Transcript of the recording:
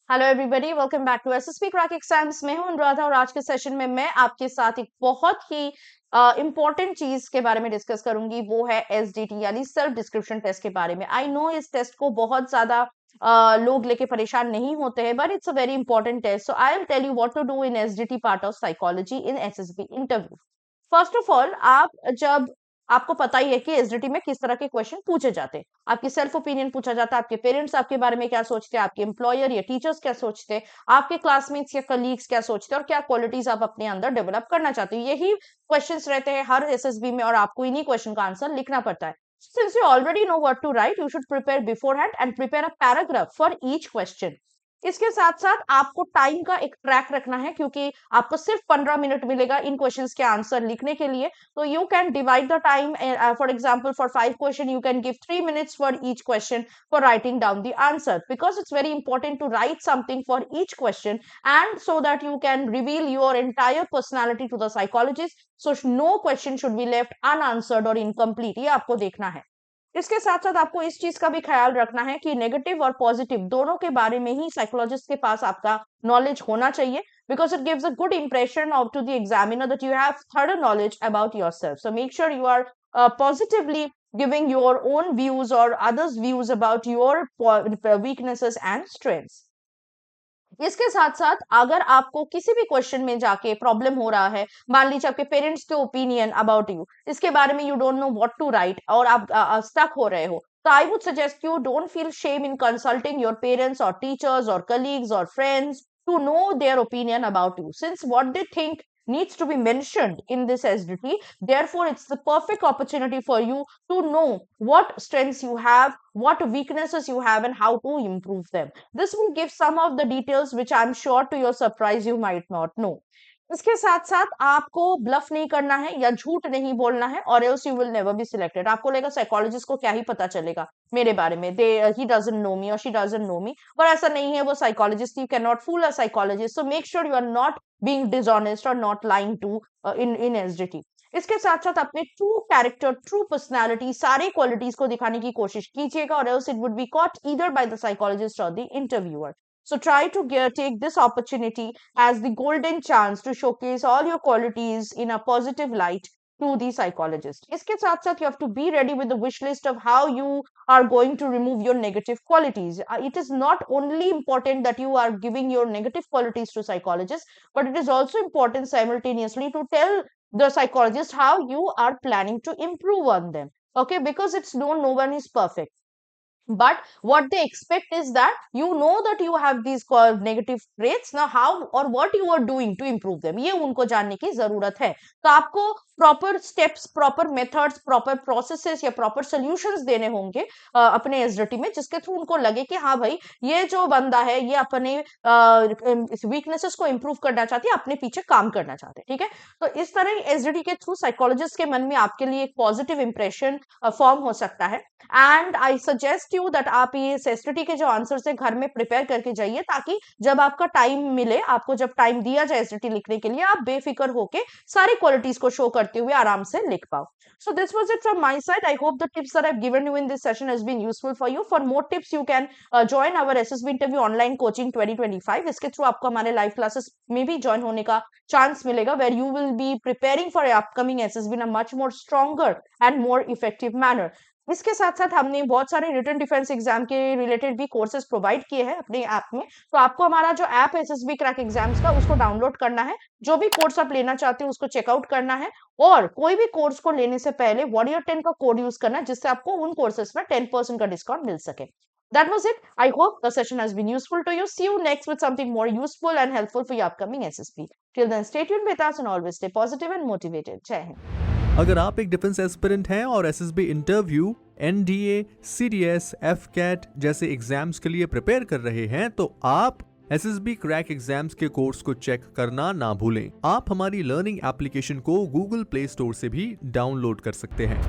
Hello everybody, welcome back to SSB crack exams. मैं हूं अनुराधा और आज के सेशन में मैं आपके साथ एक बहुत ही इंपॉर्टेंट चीज के बारे में डिस्कस करूंगी। वो है एसडीटी यानी सेल्फ डिस्क्रिप्शन टेस्ट के बारे में। आई नो इस टेस्ट को बहुत ज्यादा लोग लेके परेशान नहीं होते हैं, but it's a very important test. So I will tell you what to do in SDT part of psychology in SSB interview. First of all, आपको पता ही है कि एसडीटी में किस तरह के क्वेश्चन पूछे जाते हैं। आपकी सेल्फ ओपिनियन पूछा जाता है, आपके पेरेंट्स आपके बारे में क्या सोचते हैं, आपके एम्प्लॉयर या टीचर्स क्या सोचते हैं, आपके क्लासमेट्स या कलीग्स क्या सोचते हैं और क्या क्वालिटीज आप अपने अंदर डेवलप करना चाहते हो। यही क्वेश्चंस रहते हैं हर एसएसबी में और आपको इन्हीं क्वेश्चन का आंसर लिखना पड़ता है। Since you already know what to write, you should prepare beforehand and prepare a paragraph for each question. इसके साथ साथ आपको टाइम का एक ट्रैक रखना है, क्योंकि आपको सिर्फ 15 मिनट मिलेगा इन क्वेश्चंस के आंसर लिखने के लिए। तो you can divide the time. For example, for 5 question you can give 3 minutes for each question for writing down the answer, because it's very important to write something for each question and so that you can reveal your entire personality to the psychologist. So no question should be left unanswered or incomplete. ये आपको देखना है। इसके साथ साथ आपको इस चीज का भी ख्याल रखना है कि नेगेटिव और पॉजिटिव दोनों के बारे में ही साइकोलॉजिस्ट के पास आपका नॉलेज होना चाहिए, because it gives a good impression of to the examiner that you have third knowledge about yourself. So make sure you are positively giving your own views or others views about your weaknesses and strengths. इसके साथ साथ अगर आपको किसी भी question में जाके problem हो रहा है, मान लीजिए आपके पेरेंट्स के ओपिनियन अबाउट यू, इसके बारे में you don't know what to write और आप स्टक हो रहे हो, तो I would suggest you don't feel shame in consulting your parents और टीचर्स और कलीग्स और friends to know their opinion about you, since what they think needs to be mentioned in this SDT. Therefore, it's the perfect opportunity for you to know what strengths you have, what weaknesses you have, and how to improve them. This will give some of the details which I'm sure to your surprise you might not know. इसके साथ साथ आपको bulb नहीं करना है या झूठ नहीं बोलना है, और else you will never be selected. आपको लगेगा साइकोलॉजिस्ट को क्या ही पता चलेगा मेरे बारे में, दे ही डजंट नो मी और शी डजंट नो मी. पर ऐसा नहीं है, वो psychologist. You can not fool a psychologist. So make sure you are not being dishonest और not lying to in SDT. इसके साथ साथ अपने ट्रू कैरेक्टर, ट्रू पर्सनालिटी, सारे क्वालिटीज को दिखाने की कोशिश कीजिएगा, और else it would be caught either by the psychologist और the interviewer. So try to take this opportunity as the golden chance to showcase all your qualities in a positive light to the psychologist. इसके साथ साथ you have to be ready with the wish list of how you are going to remove your negative qualities. It is not only important that you are giving your negative qualities to psychologists, but it is also important simultaneously to tell the psychologist how you are planning to improve on them. Okay, because it's no one is perfect. But what they expect is that you know that you have these negative traits. Now how or what you are doing to improve them, ये उनको जानने की जरूरत है. तो आपको proper steps, proper methods, proper processes या proper solutions देने होंगे अपने एसडीटी में, जिसके थ्रू उनको लगे कि हाँ भाई, ये जो बंदा है ये अपने वीकनेसेस को इंप्रूव करना चाहती है, अपने पीछे काम करना चाहते हैं. ठीक है, तो इस तरह एसडीटी के थ्रू साइकोलॉजिस्ट के मन में आपके लिए एक पॉजिटिव इंप्रेशन फॉर्म हो सकता है. And I suggest you that आप ये एसडीटी के जो आंसर है घर में प्रिपेयर करके जाइए, ताकि जब आपका टाइम मिले, आपको जब टाइम दिया जाए एसडीटी लिखने के लिए, आप बेफिक्र होके सारी क्वालिटीज को शो करते हुए आराम से लिख पाओ. So this was it from my side. I hope the tips that I've given you in this session has been useful for you. For more tips, you can join our SSB interview online coaching 2025. इसके through आपको हमारे live classes में भी join होने का chance मिलेगा, where you will be preparing for your upcoming SSB in a much more stronger and more effective manner. इसके साथ साथ हमने बहुत सारे रिटन डिफेंस एग्जाम के रिलेटेड भी कोर्सेज प्रोवाइड किए हैं अपने ऐप में. तो आपको हमारा जो ऐप है एसएसबी क्रैक एग्जाम्स का, उसको डाउनलोड करना है. जो भी कोर्स आप लेना चाहते हो उसको चेकआउट करना है, और कोई भी कोर्स को लेने से पहले वॉरियर 10 का कोड यूज करना है, जिससे आपको उन कोर्सेज में 10% का डिस्काउंट मिल सके. That was it. I hope the session has been useful to you. See you next with something more useful and helpful for your upcoming SSB. Till then, stay tuned with us and always stay positive and motivated. Jai Hind. अगर आप एक defence aspirant हैं और SSB interview, NDA, CDS, AFCAT जैसे exams के लिए prepare कर रहे हैं, तो आप एसएसबी क्रैक एग्जाम्स के कोर्स को चेक करना ना भूलें. आप हमारी लर्निंग एप्लीकेशन को गूगल प्ले स्टोर से भी डाउनलोड कर सकते हैं.